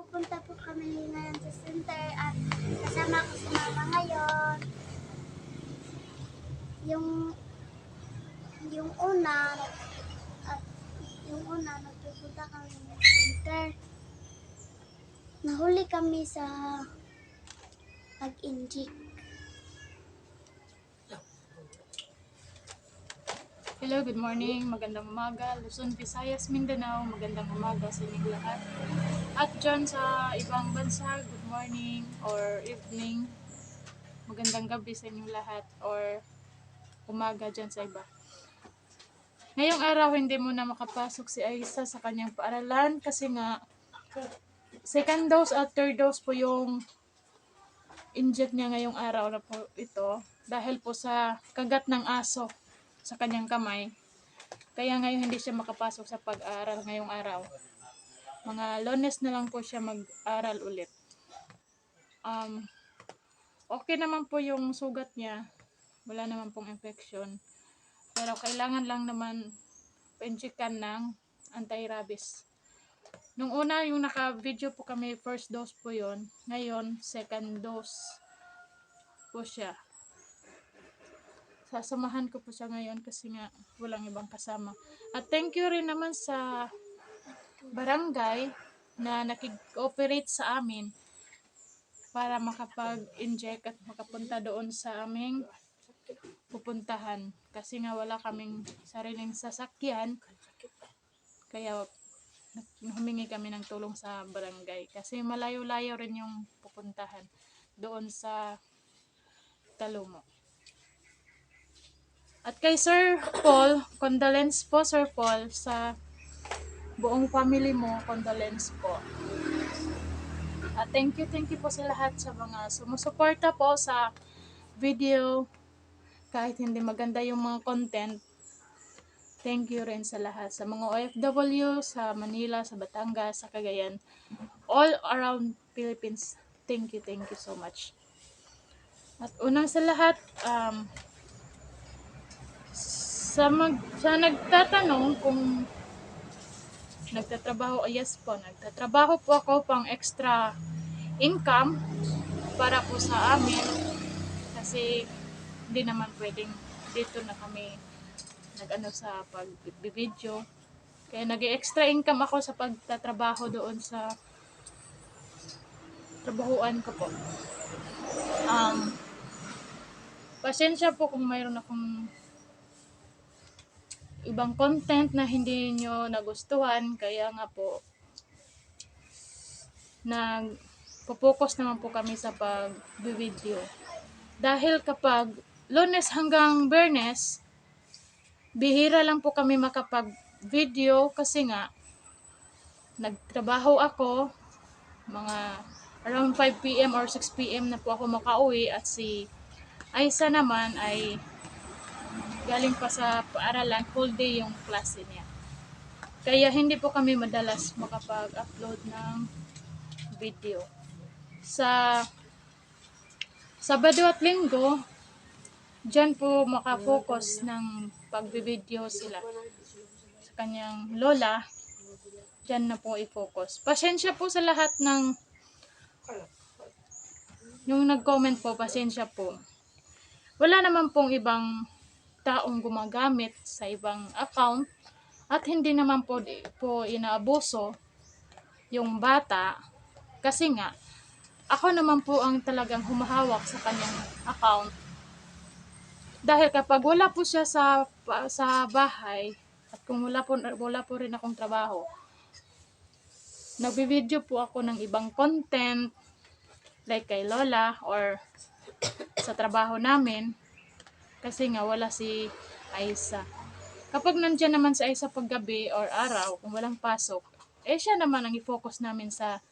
pupunta po kami ngayon sa center at kasama ko si mama ngayon. Yung una, at yung una, nagpupunta kami ng center. Nahuli kami sa pag-inject. Hello, good morning, magandang umaga, Luzon, Visayas, Mindanao, magandang umaga sa inyong lahat. At dyan sa ibang bansa, good morning or evening, magandang gabi sa inyong lahat or umaga dyan sa iba. Ngayong araw, hindi muna makapasok si Aisa sa kanyang paaralan kasi nga second dose at third dose po yung inject niya ngayong araw na po ito dahil po sa kagat ng aso sa kanyang kamay. Kaya ngayon hindi siya makapasok sa pag-aaral ngayong araw. Mga Lunes na lang po siya mag-aral ulit. Okay naman po yung sugat niya. Wala naman pong infection. Pero kailangan lang naman pa-injectan ng anti-rabies. Nung una, yung naka-video po kami, first dose po yon. Ngayon, second dose po siya. Sasamahan ko po siya ngayon kasi nga walang ibang kasama. At thank you rin naman sa barangay na nakig-cooperate sa amin para makapag-inject at makapunta doon sa aming pupuntahan. Kasi nga wala kaming sariling sasakyan, kaya humingi kami ng tulong sa barangay. Kasi malayo-layo rin yung pupuntahan doon sa Talumo. At kay Sir Paul, condolence po Sir Paul sa buong family mo, condolence po. At thank you po sa lahat sa mga sumusuporta po sa video. Kahit hindi maganda yung mga content, thank you rin sa lahat. Sa mga OFW, sa Manila, sa Batangas, sa Cagayan, all around Philippines, thank you so much. At unang sa lahat, sa nagtatanong kung nagtatrabaho, yes po, nagtatrabaho po ako pang extra income para po sa amin kasi hindi naman pwedeng dito na kami nag-ano sa pag-video. Kaya nag-extra income ako sa pagtatrabaho doon sa trabahuan ko po. Pasensya po kung mayroon akong ibang content na hindi nyo nagustuhan, kaya nga po nag-focus naman po kami sa pag-video. Dahil kapag Lunes hanggang Biyernes, bihira lang po kami makapag-video kasi nga nagtrabaho ako, mga around 5 PM or 6 PM na po ako makauwi at si Aisa naman ay galing pa sa paaralan, full day yung klase niya. Kaya hindi po kami madalas makapag-upload ng video. Sa Sabado at Linggo, dyan po makafocus ng pag-video sila sa kanyang lola. Dyan na po i-focus. Pasensya po sa lahat ng yung nag-comment po, pasensya po. Wala naman pong ibang taong gumagamit sa ibang account at hindi naman po inaabuso yung bata kasi nga ako naman po ang talagang humahawak sa kanyang account. Dahil kapag wala po siya sa bahay at kung wala po rin akong trabaho, nagbi-video po ako ng ibang content like kay Lola or sa trabaho namin kasi nga wala si Aisa. Kapag nandiyan naman si Aisa paggabi or araw, kung walang pasok, siya naman ang i-focus namin sa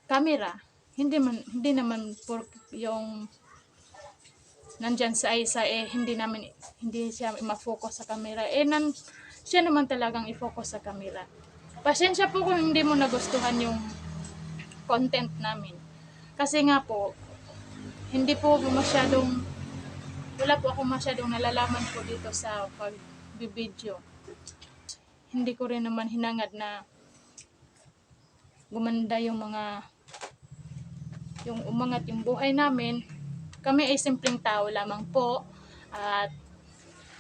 camera. Hindi naman por yung nandyan sa Aisa hindi siya ma-focus sa camera. Siya naman talagang i-focus sa camera. Pasensya po kung hindi mo nagustuhan yung content namin. Kasi nga po, wala po ako masyadong nalalaman po dito sa pag-video. Hindi ko rin naman hinangad na gumanda yung mga yung umangat yung buhay namin. Kami ay simpleng tao lamang po at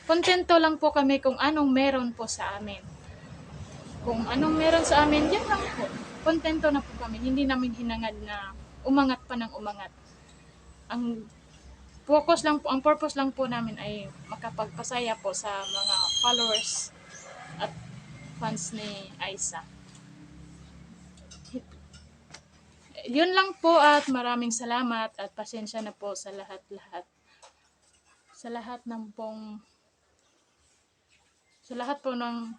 kontento lang po kami kung anong meron po sa amin. Kung anong meron sa amin, yan lang po. Kontento na po kami. Hindi namin hinangad na umangat pa ng umangat. Ang ang purpose lang po namin ay makapagpasaya po sa mga followers at fans ni Aiza. Yun lang po at maraming salamat at pasensya na po sa lahat-lahat. Sa lahat po ng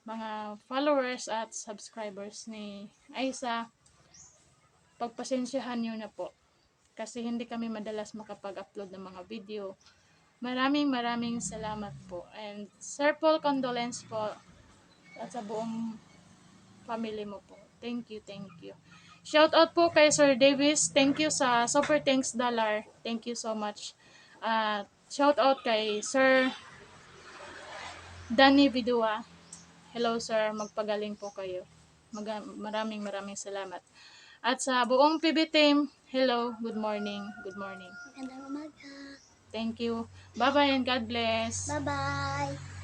mga followers at subscribers ni Aiza, pagpasensyahan nyo na po. Kasi hindi kami madalas makapag-upload ng mga video. Maraming salamat po. And Sir Paul, condolence po at sa buong family mo po. Thank you, thank you. Shout out po kay Sir Davis. Thank you sa super thanks dollar. Thank you so much. Shout out kay Sir Danny Vidua. Hello sir, magpagaling po kayo. Maraming salamat. At sa buong PB team, hello, good morning, good morning. Magandang umaga. Thank you. Bye-bye and God bless. Bye-bye.